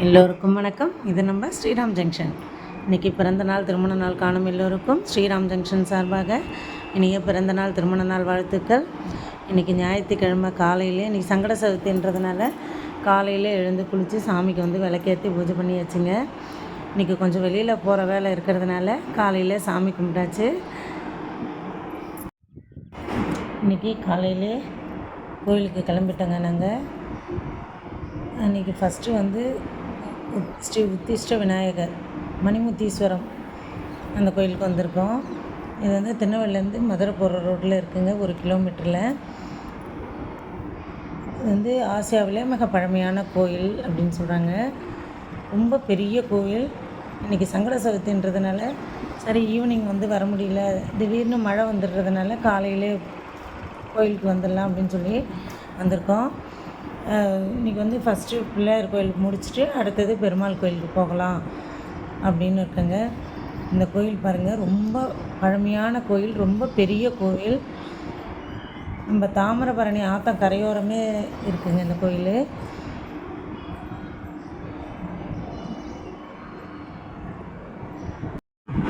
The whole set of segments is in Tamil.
எல்லோருக்கும் வணக்கம். இது நம்ம ஸ்ரீராம் ஜங்ஷன். இன்றைக்கி பிறந்த நாள் திருமண நாள் காணும் எல்லோருக்கும் ஸ்ரீராம் ஜங்ஷன் சார்பாக இனிய பிறந்த நாள் திருமண நாள் வாழ்த்துக்கள். இன்றைக்கி ஞாயிற்றுக்கிழமை காலையிலே இன்றைக்கி சங்கட சதுர்த்தின்றதுனால காலையில் எழுந்து குளித்து சாமிக்கு விளக்கேற்றி பூஜை பண்ணி வச்சுங்க. இன்றைக்கி கொஞ்சம் வெளியில் போகிற வேலை இருக்கிறதுனால காலையில் சாமி கும்பிட்டாச்சு. இன்றைக்கி காலையிலே கோயிலுக்கு கிளம்பிட்டோங்க. நாங்கள் அன்றைக்கி ஃபஸ்ட்டு ஸ்ரீ உத்திஷ்ட விநாயகர் மணிமுத்தீஸ்வரம் அந்த கோயிலுக்கு வந்திருக்கோம். இது திருநெல்வேலிலேருந்து மதுரை போகிற ரோட்டில் இருக்குங்க, 1 கிலோமீட்டரில். இது ஆசியாவிலே மிக பழமையான கோயில் அப்படின்னு சொல்கிறாங்க. ரொம்ப பெரிய கோயில். இன்றைக்கி சங்கட சதுர்த்தின்றதுனால சரி ஈவினிங் வர முடியல, திடீர்னு மழை வந்துடுறதுனால காலையிலே கோயிலுக்கு வந்துடலாம் அப்படின்னு சொல்லி வந்திருக்கோம். இன்றைக்கி ஃபஸ்ட்டு பிள்ளையார் கோயிலுக்கு முடிச்சுட்டு அடுத்தது பெருமாள் கோயிலுக்கு போகலாம் அப்படின்னு இருக்கேங்க. இந்த கோயில் பாருங்கள், ரொம்ப பழமையான கோயில், ரொம்ப பெரிய கோயில். நம்ம தாமிரபரணி ஆத்தம் கரையோரமே இருக்குங்க இந்த கோயில்.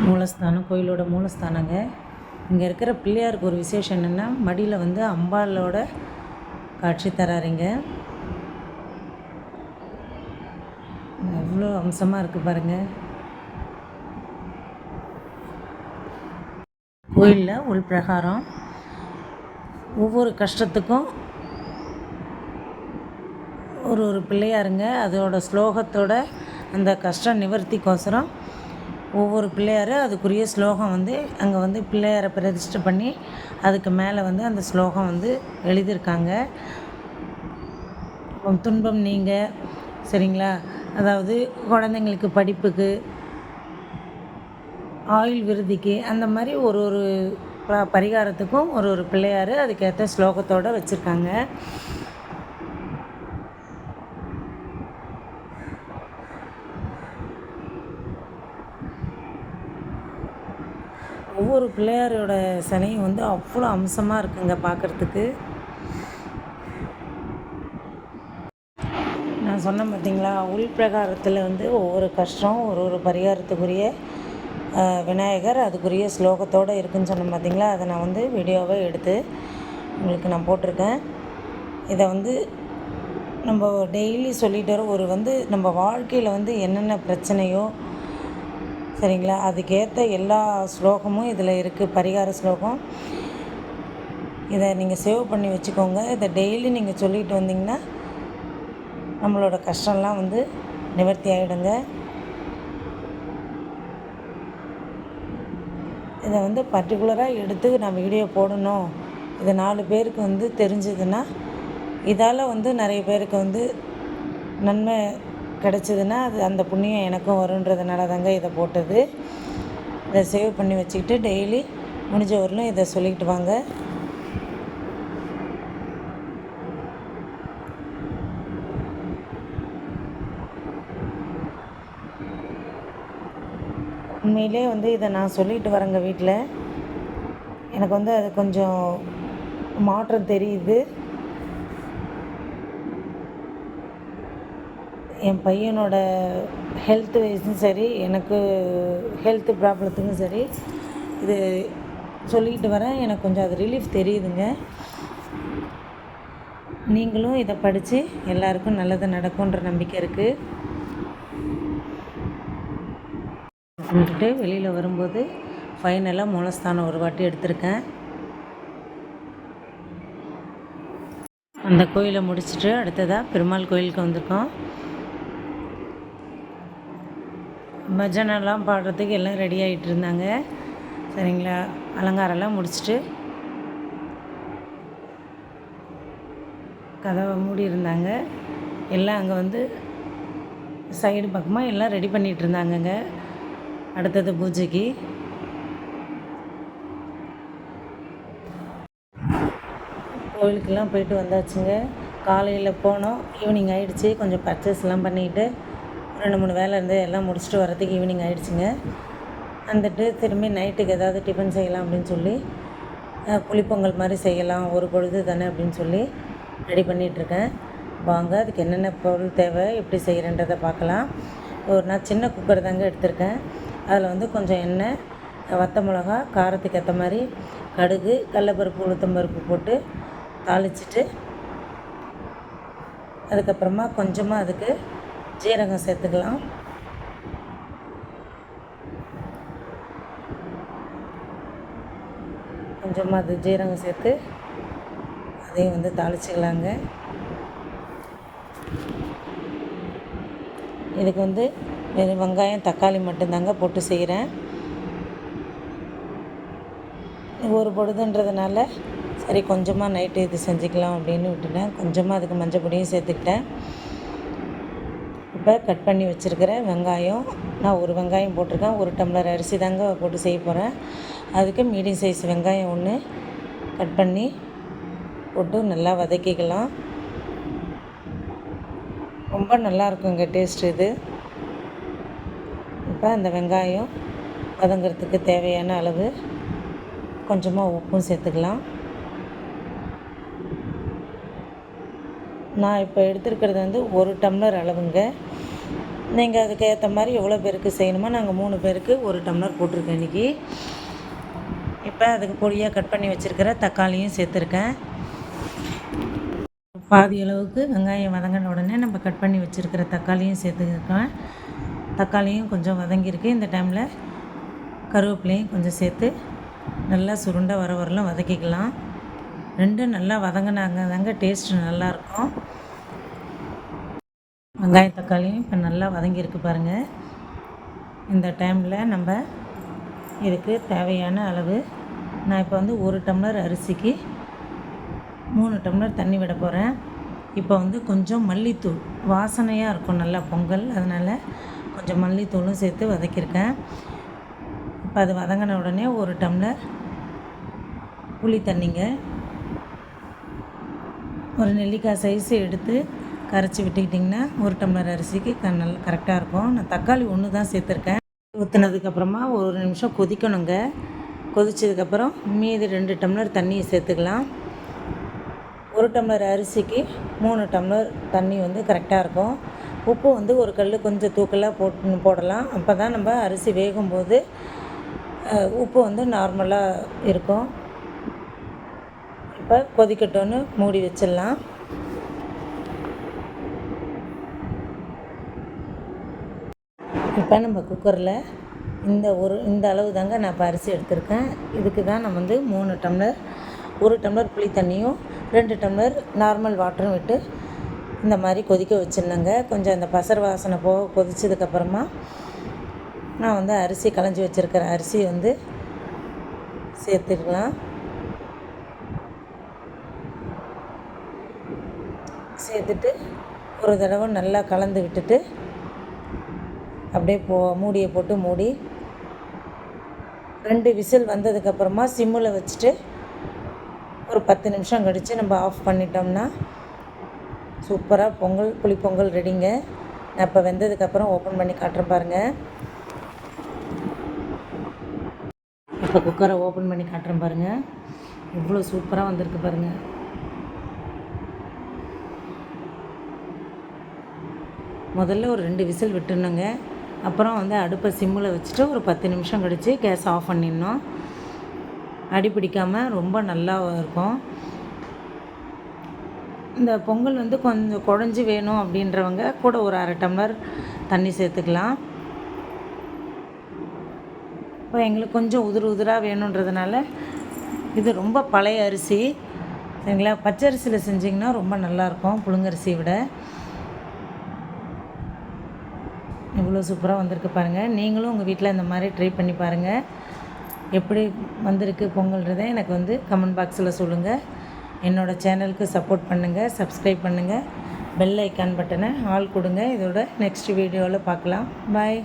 மூலஸ்தானம், கோயிலோட மூலஸ்தானங்க. இங்கே இருக்கிற பிள்ளையாருக்கு ஒரு விசேஷம் என்னென்னா, மடியில் அம்பாளோட காட்சி தராருங்க. எவ்வளோ அம்சமாக இருக்குது பாருங்கள். கோயிலில் உள்பிரகாரம் ஒவ்வொரு கஷ்டத்துக்கும் ஒரு பிள்ளையாருங்க. அதோட ஸ்லோகத்தோட அந்த கஷ்ட நிவர்த்திக்கோசரம் ஒவ்வொரு பிள்ளையார் அதுக்குரிய ஸ்லோகம் அங்கே பிள்ளையாரை பிரதிஷ்டை பண்ணி அதுக்கு மேலே அந்த ஸ்லோகம் எழுதியிருக்காங்க. துன்பம் நீங்க, சரிங்களா, அதாவது குழந்தைங்களுக்கு படிப்புக்கு, ஆயுள் விருதிக்கு, அந்த மாதிரி ஒரு பரிகாரத்துக்கும் ஒரு பிள்ளையார் அதுக்கேற்ற ஸ்லோகத்தோடு வச்சுருக்காங்க. ஒவ்வொரு பிள்ளையாரோட சிலையும் அவ்வளோ அம்சமாக இருக்குங்க பார்க்குறதுக்கு. நான் சொன்னேன் பார்த்தீங்களா, உள்பிரகாரத்தில் ஒவ்வொரு கஷ்டம் ஒரு பரிகாரத்துக்குரிய விநாயகர் அதுக்குரிய ஸ்லோகத்தோடு இருக்குதுன்னு சொன்னேன் பார்த்தீங்களா. அதை நான் வீடியோவை எடுத்து உங்களுக்கு நான் போட்டிருக்கேன். இதை நம்ம டெய்லி சொல்லிட்டு வர நம்ம வாழ்க்கையில் என்னென்ன பிரச்சனையோ, சரிங்களா, அதுக்கேற்ற எல்லா ஸ்லோகமும் இதில் இருக்குது, பரிகார ஸ்லோகம். இதை நீங்கள் சேவ் பண்ணி வச்சுக்கோங்க. இதை டெய்லி நீங்கள் சொல்லிட்டு வந்தீங்கன்னா நம்மளோட கஷ்டம்லாம் நிவர்த்தி ஆகிடுங்க. இதை பர்டிகுலராக எடுத்து நான் வீடியோ போடணும், இது 4 பேருக்கு தெரிஞ்சதுன்னா, இதால் நிறைய பேருக்கு நன்மை கிடச்சிதுன்னா அது அந்த புண்ணியம் எனக்கும் வருன்றதுனால தாங்க இதை போட்டது. இதை சேவ் பண்ணி வச்சுக்கிட்டு டெய்லி முடிஞ்ச வரலும் இதை சொல்லிக்கிட்டு வாங்க. உண்மையிலே இதை நான் சொல்லிட்டு வரேங்க வீட்டில். எனக்கு அது கொஞ்சம் மாற்றம் தெரியுது. என் பையனோட ஹெல்த் வைஸும் சரி, எனக்கு ஹெல்த்து ப்ராப்ளத்துக்கும் சரி, இது சொல்லிக்கிட்டு வரேன். எனக்கு கொஞ்சம் அது ரிலீஃப் தெரியுதுங்க. நீங்களும் இதை படித்து எல்லாருக்கும் நல்லது நடக்கும்ன்ற நம்பிக்கை இருக்குது. கும்பிட்டுட்டு வெளியில் வரும்போது ஃபைனலாக மூலஸ்தானம் ஒரு வாட்டி எடுத்திருக்கேன். அந்த கோயிலை முடிச்சுட்டு அடுத்ததாக பெருமாள் கோயிலுக்கு வந்திருக்கோம். பஜனைலாம் பாடுறதுக்கு எல்லாம் ரெடி ஆகிட்டு இருந்தாங்க, சரிங்களா. அலங்காரம்லாம் முடிச்சுட்டு கதவை மூடி இருந்தாங்க. எல்லாம் அங்கே சைடு பக்கமாக எல்லாம் ரெடி பண்ணிகிட்டு இருந்தாங்கங்க. அடுத்தது பூஜைக்கு கோயிலுக்கெல்லாம் போயிட்டு வந்தாச்சுங்க. காலையில் போனோம், ஈவினிங் ஆகிடுச்சி. கொஞ்சம் பர்ச்சேஸ்லாம் பண்ணிக்கிட்டு 2-3 வேலை எல்லாம் முடிச்சுட்டு வரதுக்கு ஈவினிங் ஆகிடுச்சிங்க. வந்துட்டு திரும்பி நைட்டுக்கு ஏதாவது டிஃபன் செய்யலாம் அப்படின்னு சொல்லி புளிப்பொங்கல் மாதிரி செய்யலாம், ஒரு பொழுது தானே அப்படின்னு சொல்லி ரெடி பண்ணிகிட்ருக்கேன். வாங்க அதுக்கு என்னென்ன பொருள் தேவை, எப்படி செய்கிறேன்றதை பார்க்கலாம். நான் சின்ன குக்கர் தாங்க எடுத்திருக்கேன். அதில் வந்து கொஞ்சம் எண்ணெய், வத்த மிளகா, காரத்துக்கு ஏற்ற மாதிரி கடுகு, கடலப்பருப்பு, உளுத்தம்பருப்பு போட்டு தாளிச்சிட்டு, அதுக்கப்புறமா கொஞ்சமாக அதுக்கு ஜீரகம் சேர்த்துக்கலாம். கொஞ்சமாக அது ஜீரகம் சேர்த்து அதையும் வந்து தாளிச்சிக்கலாங்க. இதுக்கு வந்து வெறும் வெங்காயம், தக்காளி மட்டும்தாங்க போட்டு செய்கிறேன். ஒரு பொழுதுன்றதுனால சரி கொஞ்சமாக நைட்டு இது செஞ்சுக்கலாம் அப்படின்னு விட்டுட்டேன். கொஞ்சமாக அதுக்கு மஞ்சள் பொடியும் சேர்த்துக்கிட்டேன். இப்போ கட் பண்ணி வச்சுருக்கிற வெங்காயம், நான் ஒரு வெங்காயம் போட்டிருக்கேன். 1 டம்ளர் அரிசி தாங்க போட்டு செய்ய போகிறேன். அதுக்கு மீடியம் சைஸ் வெங்காயம் 1 கட் பண்ணி போட்டு நல்லா வதக்கிக்கலாம். ரொம்ப நல்லா இருக்குங்க டேஸ்ட் இது. இப்போ அந்த வெங்காயம் வதங்கிறதுக்கு தேவையான அளவு கொஞ்சமாக உப்பும் சேர்த்துக்கலாம். நான் இப்போ எடுத்துருக்கிறது வந்து 1 டம்ளர் அளவுங்க. நீங்கள் அதுக்கு ஏற்ற மாதிரி எவ்வளோ பேருக்கு செய்யணுமோ, நாங்கள் 3 பேருக்கு 1 டம்ளர் போட்டிருக்கேன் இன்றைக்கி. இப்போ அதுக்கு பொடியாக கட் பண்ணி வச்சுருக்கிற தக்காளியும் சேர்த்துருக்கேன். பாதி அளவுக்கு வெங்காயம் வதங்கின உடனே நம்ம கட் பண்ணி வச்சுருக்கிற தக்காளியும் சேர்த்துருக்கேன். தக்காளியும் கொஞ்சம் வதங்கியிருக்கு. இந்த டைமில் கருவேப்பிலையும் கொஞ்சம் சேர்த்து நல்லா சுருண்டை வரலாம் வதக்கிக்கலாம். ரெண்டும் நல்லா வதங்கினாங்க தாங்க டேஸ்ட்டு நல்லாயிருக்கும். வெங்காயம் தக்காளியும் இப்போ நல்லா வதங்கியிருக்கு பாருங்கள். இந்த டைமில் நம்ம இதுக்கு தேவையான அளவு, நான் இப்போ வந்து 1 டம்ளர் அரிசிக்கு 3 டம்ளர் தண்ணி விட போகிறேன். இப்போ வந்து கொஞ்சம் மல்லித்தூள், வாசனையாக இருக்கும் நல்லா பொங்கல், அதனால் கொஞ்சம் மல்லித்தூளும் சேர்த்து வதக்கியிருக்கேன். இப்போ அது வதங்கின உடனே 1 டம்ளர் புளி தண்ணிங்க, ஒரு நெல்லிக்காய் சைஸு எடுத்து கரைச்சி விட்டுக்கிட்டிங்கன்னா 1 டம்ளர் அரிசிக்கு நல்லா கரெக்டாக இருக்கும். நான் தக்காளி 1 தான் சேர்த்துருக்கேன். ஊற்றுனதுக்கப்புறமா 1 நிமிஷம் கொதிக்கணுங்க. கொதிச்சதுக்கப்புறம் மீதி 2 டம்ளர் தண்ணியை சேர்த்துக்கலாம். 1 டம்ளர் அரிசிக்கு 3 டம்ளர் தண்ணி வந்து கரெக்டாக இருக்கும். உப்பு வந்து ஒரு கல் கொஞ்சம் தூக்கலாக போடலாம். அப்போ தான் நம்ம அரிசி வேகும்போது உப்பு வந்து நார்மலாக இருக்கும். இப்போ கொதிக்கட்டும்னு மூடி வச்சிடலாம். இப்போ நம்ம குக்கரில் இந்த அளவு தாங்க நான் இப்போ அரிசி எடுத்திருக்கேன். இதுக்கு தான் நான் வந்து 3 டம்ளர் 1 டம்ளர் புளி தண்ணியும் 2 டம்ளர் நார்மல் வாட்டரும் விட்டு இந்த மாதிரி கொதிக்க வச்சிருந்தேங்க. கொஞ்சம் அந்த பசர் வாசனை போக கொதிச்சதுக்கப்புறமா நான் வந்து அரிசி களைஞ்சி வச்சுருக்கிற அரிசி வந்து சேர்த்துக்கலாம். சேர்த்துட்டு ஒரு தடவை நல்லா கலந்து விட்டுட்டு அப்படியே மூடியை போட்டு மூடி 2 விசில் வந்ததுக்கப்புறமா சிம்மில் வச்சுட்டு ஒரு 10 நிமிஷம் கழித்து நம்ம ஆஃப் பண்ணிட்டோம்னா சூப்பராக புளிப்பொங்கல் ரெடிங்க. நான் இப்போ வெந்ததுக்கப்புறம் ஓப்பன் பண்ணி காட்டுறேன் பாருங்கள். இப்போ குக்கரை ஓப்பன் பண்ணி காட்டுறேன் பாருங்கள். எவ்வளோ சூப்பராக வந்திருக்கு பாருங்கள். முதல்ல ஒரு 2 விசில் விட்டுணுங்க. அப்புறம் வந்து அடுப்பை சிம்மில் வச்சுட்டு ஒரு 10 நிமிஷம் கழித்து கேஸ் ஆஃப் பண்ணிடணும். அடி பிடிக்காமல் ரொம்ப நல்லா இருக்கும். இந்த பொங்கல் வந்து கொஞ்சம் குழஞ்சி வேணும் அப்படின்றவங்க கூட ஒரு 1/2 டம்ளர் தண்ணி சேர்த்துக்கலாம். இப்போ எங்களுக்கு கொஞ்சம் உதிராக வேணுன்றதுனால, இது ரொம்ப பழைய அரிசி சரிங்களா. பச்சை அரிசியில் செஞ்சிங்கன்னா ரொம்ப நல்லாயிருக்கும் புழுங்கரிசியை விட. இவ்வளோ சூப்பராக வந்திருக்கு பாருங்கள். நீங்களும் உங்கள் வீட்டில் இந்த மாதிரி ட்ரை பண்ணி பாருங்கள். எப்படி வந்திருக்கு பொங்கல்ன்றதை எனக்கு வந்து கமெண்ட் பாக்ஸில் சொல்லுங்கள். என்னோடய சேனலுக்கு சப்போர்ட் பண்ணுங்கள், சப்ஸ்கிரைப் பண்ணுங்கள், பெல் ஐக்கான் பட்டனை ஆல் கொடுங்க. இதோட நெக்ஸ்ட் வீடியோவில் பார்க்கலாம். பாய்.